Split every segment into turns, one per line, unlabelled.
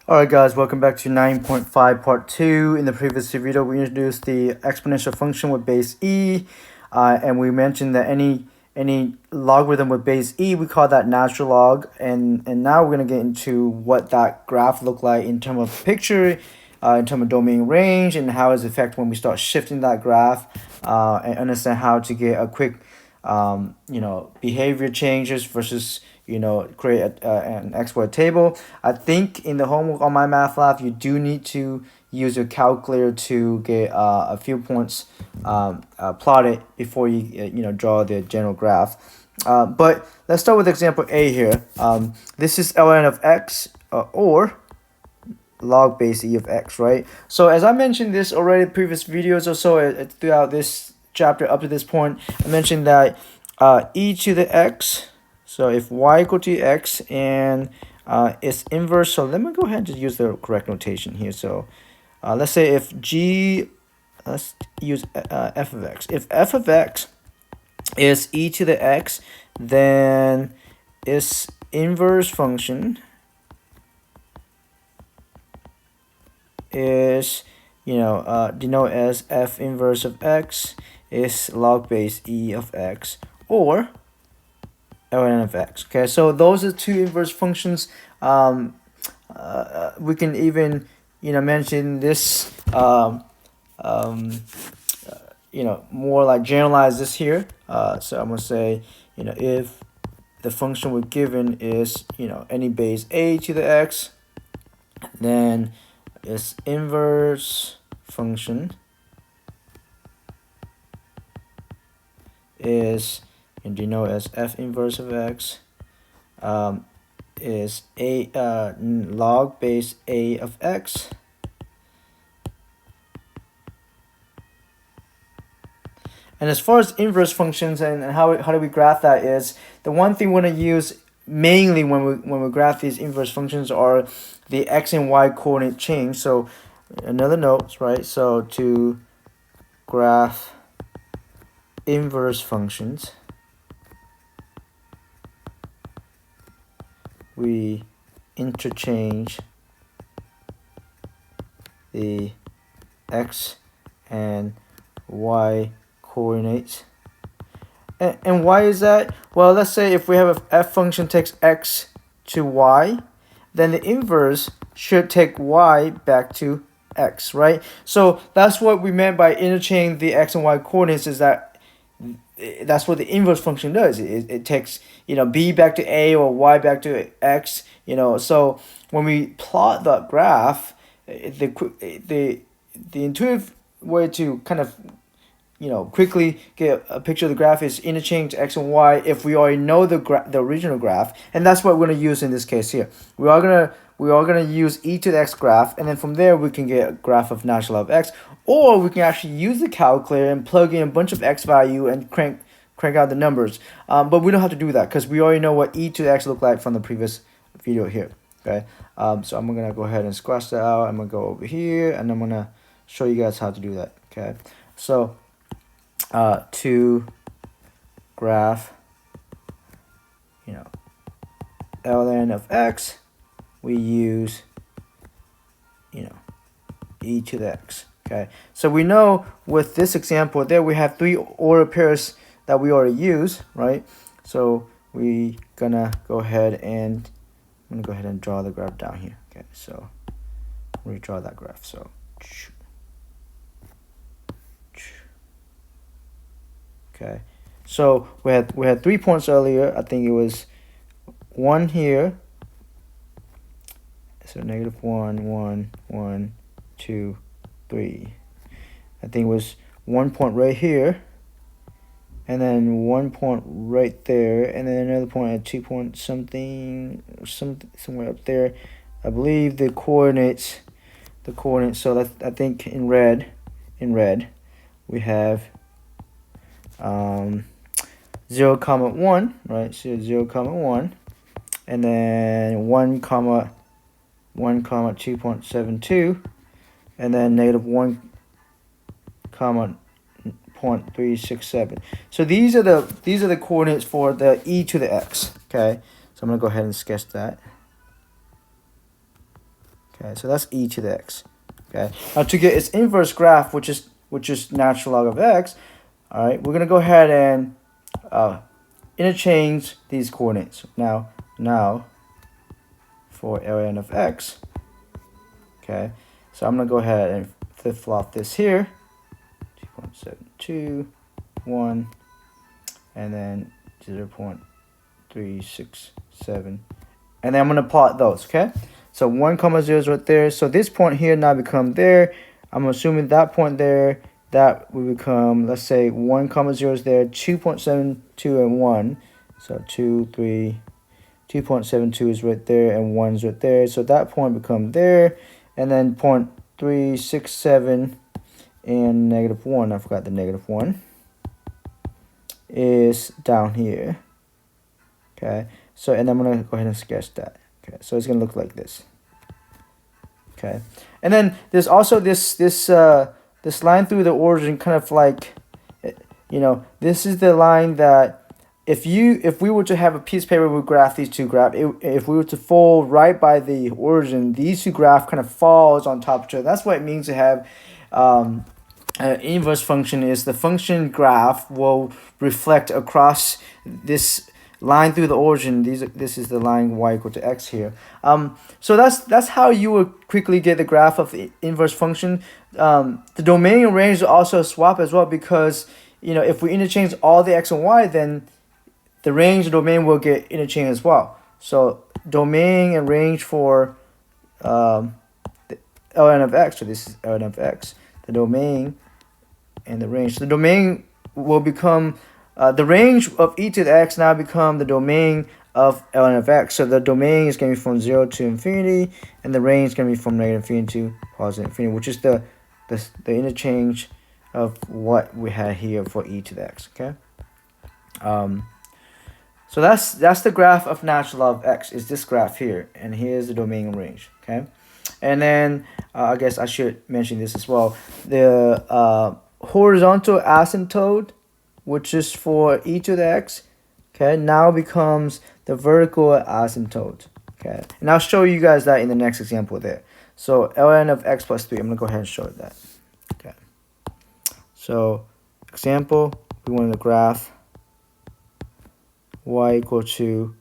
Alright guys, welcome back to 9.5 part 2. In the previous video, we introduced the exponential function with base e, and we mentioned that any logarithm with base e, we call that natural log, and now we're going to get into what that graph look like in terms of picture, in terms of domain range, and how it's affect when we start shifting that graph, and understand how to get a quick behavior changes versus create an export table. I think in the homework on my math lab, you do need to use your calculator to get a few points plotted before you draw the general graph. But let's start with example A here. This is ln of x or log base e of x, right? So as I mentioned this already in previous videos or so throughout this chapter up to this point, I mentioned that e to the x, so if y equal to x and its inverse, so let me go ahead and just use the correct notation here. So let's say if let's use f of x. If f of x is e to the x, then its inverse function is denoted as f inverse of x is log base e of x or ln of x. Okay, so those are two inverse functions. We can even mention this more like generalize this here. So I'm gonna say if the function we're given is any base a to the x, then its inverse function is denoted as f inverse of x is a log base a of x And as far as inverse functions and how do we graph that is, the one thing we want to use mainly when we graph these inverse functions are the x and y coordinate change. So another note, right? So to graph inverse functions, we interchange the x and y coordinates. And why is that? Well, let's say if we have a f function takes x to y, then the inverse should take y back to x, right? So that's what we meant by interchanging the x and y coordinates, is that that's what the inverse function does. It takes b back to a or y back to x. So when we plot the graph, the intuitive way to kind of quickly get a picture of the graph is interchange x and y if we already know the original graph, and that's what we're going to use in this case here. We are going to use e to the x graph, and then from there we can get a graph of natural log of x, or we can actually use the calculator and plug in a bunch of x value and crank out the numbers. But we don't have to do that because we already know what e to the x look like from the previous video here. Okay, so I'm gonna go ahead and squash that out. I'm gonna go over here and I'm gonna show you guys how to do that. Okay, so to graph ln of x, we use e to the x. Okay, so we know with this example there we have three order pairs that we already use, right? So we gonna go ahead and I'm gonna go ahead and draw the graph down here. Okay, so redraw that graph. So okay, so we had 3 points earlier. I think it was 1 here. So negative 1, 1, 1, 2, 3. I think it was 1 point right here, and then 1 point right there, and then another point at 2 point something, somewhere up there. I believe the coordinates. So that I think in red, we have 0, 1, right? So 0, 1, and then 1, 2.72, and then negative 1, 0.367. So these are the coordinates for the e to the x. Okay, so I'm gonna go ahead and sketch that. Okay, so that's e to the x. Okay, now to get its inverse graph, which is natural log of x, all right, we're gonna go ahead and interchange these coordinates. Now for ln of x, okay, so I'm gonna go ahead and flip-flop this here, 2.72, 1, and then 0.367, and then I'm gonna plot those. Okay, so 1, 0 is right there. So this point here now become there. I'm assuming that point there, that will become, let's say 1, 0 is there, 2.72 and 1. So 2.72 is right there, and 1 is right there. So that point become there, and then 0.367 and -1. I forgot the -1 is down here. Okay, so and I'm gonna go ahead and sketch that. Okay, so it's gonna look like this. Okay, and then there's also this line through the origin, kind of like, you know, this is the line that if we were to have a piece of paper, we would graph these two graphs. If we were to fold right by the origin, these two graphs kind of falls on top of each other. That's what it means to have an inverse function. Is the function graph will reflect across this line through the origin. This is the line y equal to x here. So that's how you would quickly get the graph of the inverse function. The domain and range will also swap as well, because, you know, if we interchange all the x and y, then the range and domain will get interchanged as well. So domain and range for the ln of x, so this is ln of x, the domain and the range. So the domain will become the range of e to the x now become the domain of ln of x. So the domain is going to be from 0 to infinity, and the range is going to be from -infinity to positive infinity, which is the interchange of what we had here for e to the x. Okay. So that's the graph of natural log of x, is this graph here, and here's the domain and range. Okay, and then I guess I should mention this as well. The horizontal asymptote, which is for e to the x, okay, now becomes the vertical asymptote. Okay, and I'll show you guys that in the next example there. So ln of x plus 3, I'm gonna go ahead and show that. Okay, so example, we want the graph y equal to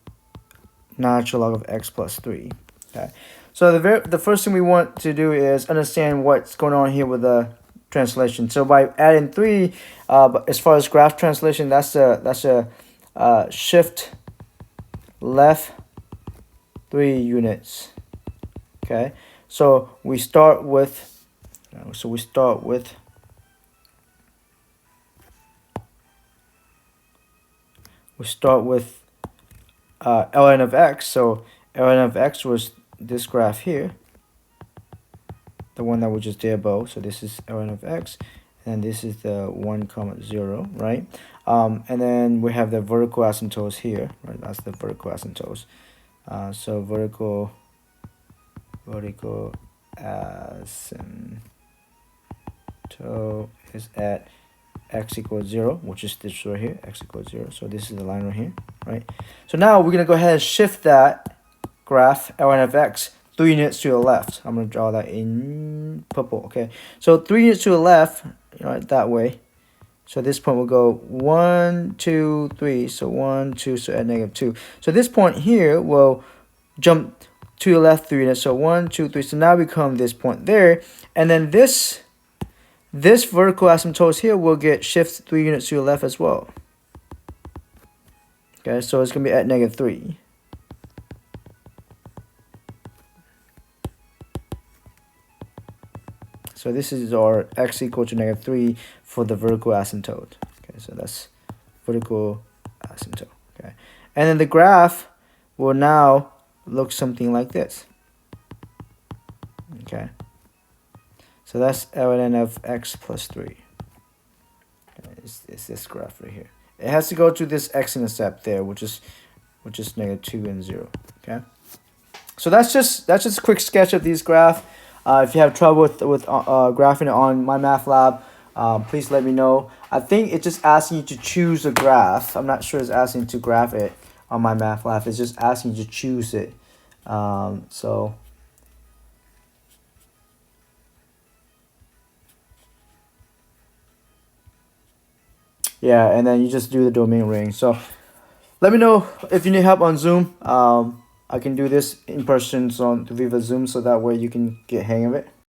natural log of x plus 3. Okay, so the first thing we want to do is understand what's going on here with the translation. So by adding 3, as far as graph translation, that's a shift left 3 units. Okay, so we start with ln of x. So ln of x was this graph here, the one that we just did above. So this is ln of x, and this is the 1, 0, right? And then we have the vertical asymptotes here, right? That's the vertical asymptotes. So vertical asymptote is at x equals 0, which is this right here, x equals 0. So this is the line right here, right? So now we're gonna go ahead and shift that graph ln of x 3 units to the left. I'm gonna draw that in purple. Okay, so 3 units to the left, right, that way. So this point will go 1, 2, 3. So 1, 2, so at -2. So this point here will jump to the left 3 units. So 1, 2, 3. So now we come this point there, and then this vertical asymptotes here will get shift 3 units to the left as well. Okay, so it's gonna be at -3. So this is our x equal to -3 for the vertical asymptote. Okay, so that's vertical asymptote. Okay, and then the graph will now look something like this. Okay, so that's ln of x plus 3. Okay, it's this graph right here. It has to go to this x-intercept there, which is -2 and 0. Okay, so that's just a quick sketch of these graphs. If you have trouble with graphing it on my math lab, please let me know. I think it's just asking you to choose a graph. I'm not sure it's asking you to graph it on my math lab. It's just asking you to choose it. So Yeah, and then you just do the domain ring. So let me know if you need help on Zoom. I can do this in person, so on Viva Zoom, so that way you can get hang of it.